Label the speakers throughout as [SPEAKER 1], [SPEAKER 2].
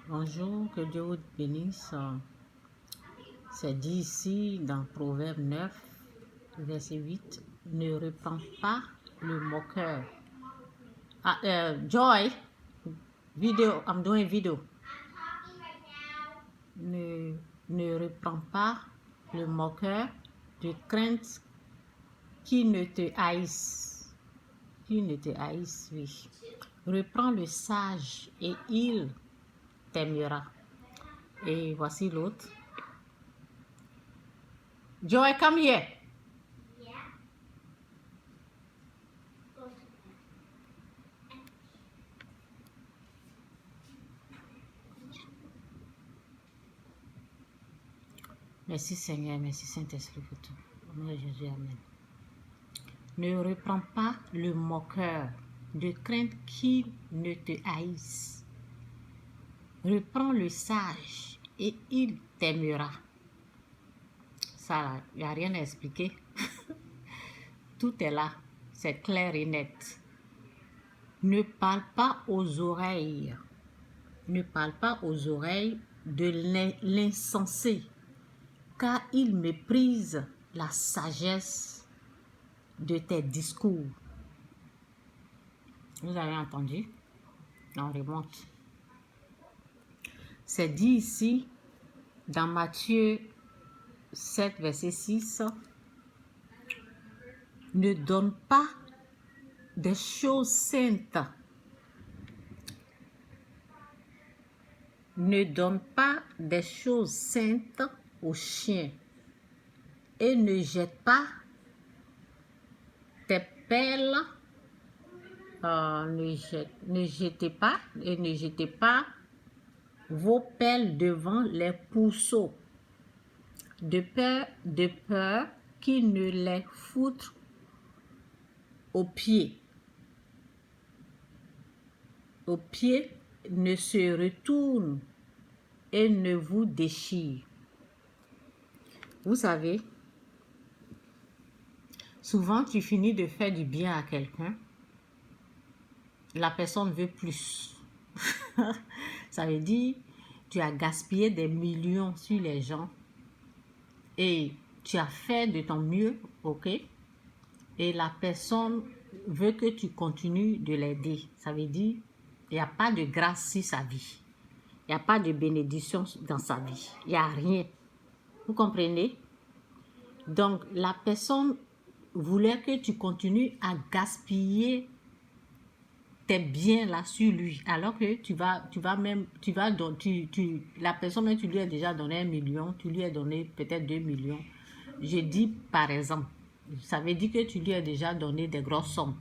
[SPEAKER 1] Bonjour, que Dieu vous bénisse. C'est dit ici dans Proverbe 9, verset 8, ne reprends pas le moqueur. Joy, video, I'm doing video. Ne reprends pas le moqueur de crainte qui ne te haïsse. Qui ne te haïsse, oui. Reprends le sage et il t'aimera. Et voici l'autre. Joy, come here. Merci Seigneur, merci Saint-Esprit pour tout. Au nom de Jésus, Amen. Ne reprends pas le moqueur de crainte qu'il ne te haïsse. Reprends le sage et il t'aimera. Ça, il n'y a rien à expliquer. Tout est là, c'est clair et net. Ne parle pas aux oreilles. Ne parle pas aux oreilles de l'insensé, car il méprise la sagesse de tes discours. Vous avez entendu? On remonte. C'est dit ici dans Matthieu 7, verset 6. Ne donne pas des choses saintes. Ne donne pas des choses saintes aux chiens et ne jette pas tes pelles. Ne jetez pas vos pelles devant les pourceaux, de peur qu'ils ne les foutent aux pieds. Aux pieds ne se retournent et ne vous déchirent. Vous savez, souvent tu finis de faire du bien à quelqu'un, la personne veut plus. Ça veut dire, tu as gaspillé des millions sur les gens et tu as fait de ton mieux, ok? Et la personne veut que tu continues de l'aider. Ça veut dire, il n'y a pas de grâce sur sa vie. Il n'y a pas de bénédiction dans sa vie. Il n'y a rien. Vous comprenez? Donc, la personne voulait que tu continues à gaspiller tes biens là sur lui, alors que la personne, même tu lui as déjà donné 1 million, tu lui as donné peut-être 2 millions. Je dis par exemple, ça veut dire que tu lui as déjà donné des grosses sommes.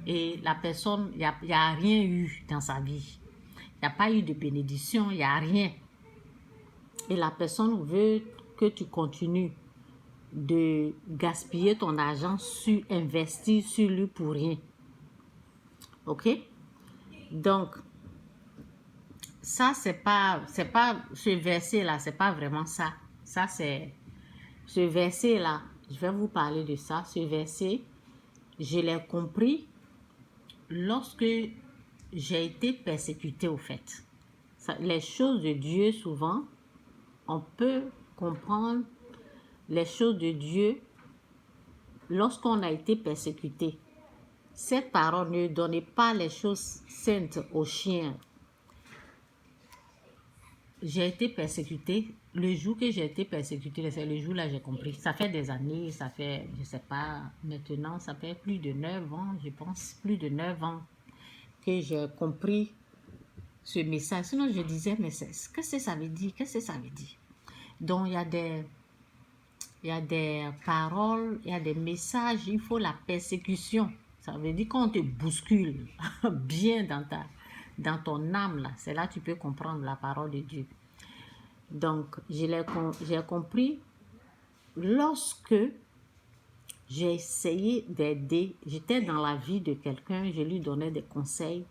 [SPEAKER 1] Et la personne, il n'y a rien eu dans sa vie. Il n'y a pas eu de bénédiction, il n'y a rien. Et la personne veut que tu continues de gaspiller ton argent investir sur lui pour rien. Ok? Donc, ça, c'est pas ce verset-là, c'est pas vraiment ça. Ça, c'est ce verset-là. Je vais vous parler de ça. Ce verset, je l'ai compris lorsque j'ai été persécutée au fait. Les choses de Dieu, souvent, on peut comprendre les choses de Dieu lorsqu'on a été persécuté. Cette parole ne donnait pas les choses saintes aux chiens. J'ai été persécutée. Le jour que j'ai été persécutée, c'est le jour-là j'ai compris. Ça fait des années, ça fait, je sais pas, maintenant, ça fait plus de 9 ans, je pense, plus de 9 ans que j'ai compris ce message. Sinon, je disais, mais qu'est-ce que ça veut dire? Qu'est-ce que ça veut dire? Donc, il y a des paroles, il y a des messages, il faut la persécution. Ça veut dire qu'on te bouscule bien dans ton âme, là. C'est là que tu peux comprendre la parole de Dieu. Donc, j'ai compris lorsque j'ai essayé d'aider, j'étais dans la vie de quelqu'un, je lui donnais des conseils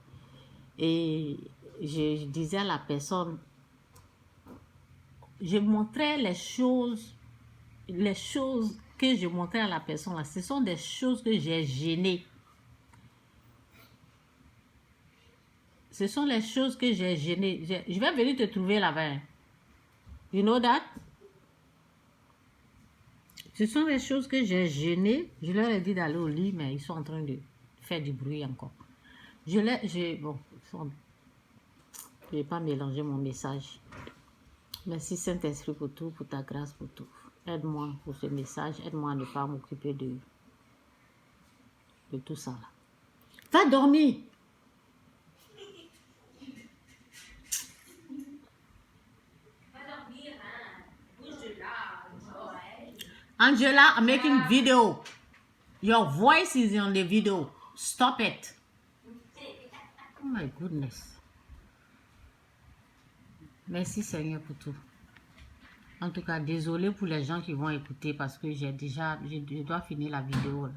[SPEAKER 1] et je disais à la personne, je montrais les choses que je montrais à la personne là, ce sont des choses que j'ai gênées. Ce sont les choses que j'ai gênées. Je vais venir te trouver là-bas. You know that? Ce sont les choses que j'ai gênées. Je leur ai dit d'aller au lit, mais ils sont en train de faire du bruit encore. Bon, je n'ai pas mélangé mon message. Merci Saint-Esprit pour tout, pour ta grâce, pour tout. Aide-moi pour ce message. Aide-moi à ne pas m'occuper de tout ça là. Va dormir. Angela, I'm making video. Your voice is on the video. Stop it. Oh my goodness. Merci Seigneur pour tout. En tout cas, désolé pour les gens qui vont écouter parce que je dois finir la vidéo là.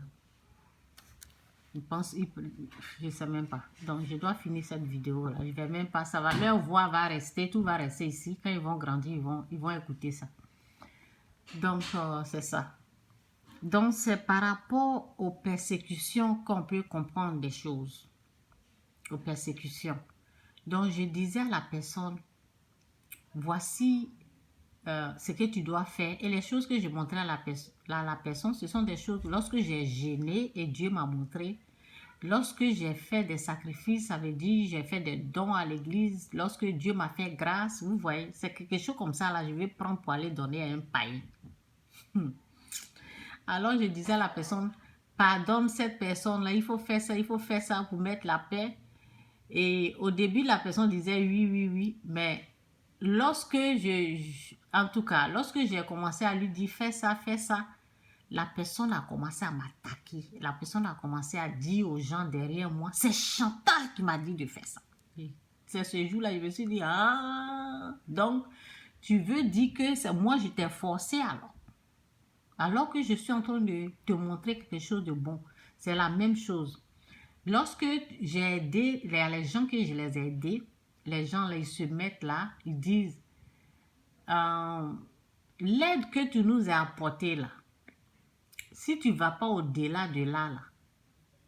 [SPEAKER 1] Je sais même pas. Donc, je dois finir cette vidéo là. Je vais même pas, leur voix va rester, tout va rester ici. Quand ils vont grandir, ils vont écouter ça. Donc, c'est ça. Donc, c'est par rapport aux persécutions qu'on peut comprendre des choses. Aux persécutions. Donc, je disais à la personne, voici ce que tu dois faire. Et les choses que je montrais à la personne, ce sont des choses, lorsque j'ai jeûné et Dieu m'a montré, lorsque j'ai fait des sacrifices, ça veut dire j'ai fait des dons à l'église, lorsque Dieu m'a fait grâce, vous voyez, c'est quelque chose comme ça, là, je vais prendre pour aller donner à un païen. Alors, je disais à la personne, pardonne cette personne-là, il faut faire ça pour mettre la paix. Et au début, la personne disait oui, mais lorsque lorsque j'ai commencé à lui dire fais ça, la personne a commencé à m'attaquer. La personne a commencé à dire aux gens derrière moi, c'est Chantal qui m'a dit de faire ça. C'est ce jour-là, je me suis dit, ah, donc tu veux dire que c'est moi, je t'ai forcé alors. Alors que je suis en train de te montrer quelque chose de bon. C'est la même chose. Lorsque j'ai aidé les gens que je les ai aidés, les gens là, ils se mettent là, ils disent, l'aide que tu nous as apportée là, si tu ne vas pas au-delà de là,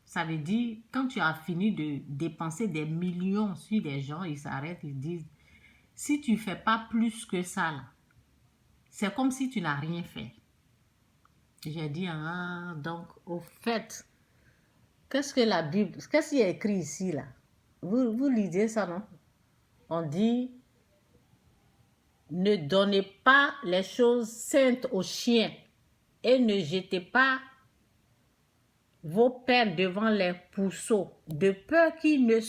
[SPEAKER 1] ça veut dire, quand tu as fini de dépenser des millions sur des gens, ils s'arrêtent, ils disent, si tu ne fais pas plus que ça là, c'est comme si tu n'as rien fait. J'ai dit, ah, donc, au fait, qu'est-ce que la Bible, qu'est-ce qu'il y a écrit ici, là? Vous lisez ça, non? On dit, ne donnez pas les choses saintes aux chiens et ne jetez pas vos pères devant les pourceaux, de peur qu'ils ne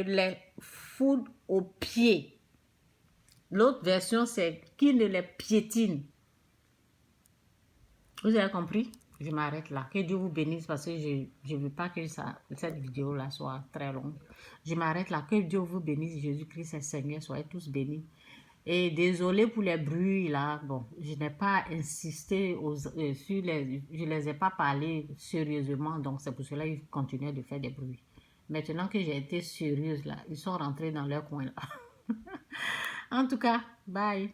[SPEAKER 1] les foudent aux pieds. L'autre version, c'est qu'ils ne les piétinent. Vous avez compris? Je m'arrête là. Que Dieu vous bénisse parce que je ne veux pas que cette vidéo-là soit très longue. Je m'arrête là. Que Dieu vous bénisse. Jésus-Christ est Seigneur. Soyez tous bénis. Et désolé pour les bruits là. Bon, je n'ai pas insisté sur les... Je ne les ai pas parlé sérieusement. Donc, c'est pour cela qu'ils continuaient de faire des bruits. Maintenant que j'ai été sérieuse là, ils sont rentrés dans leur coin là. En tout cas, bye.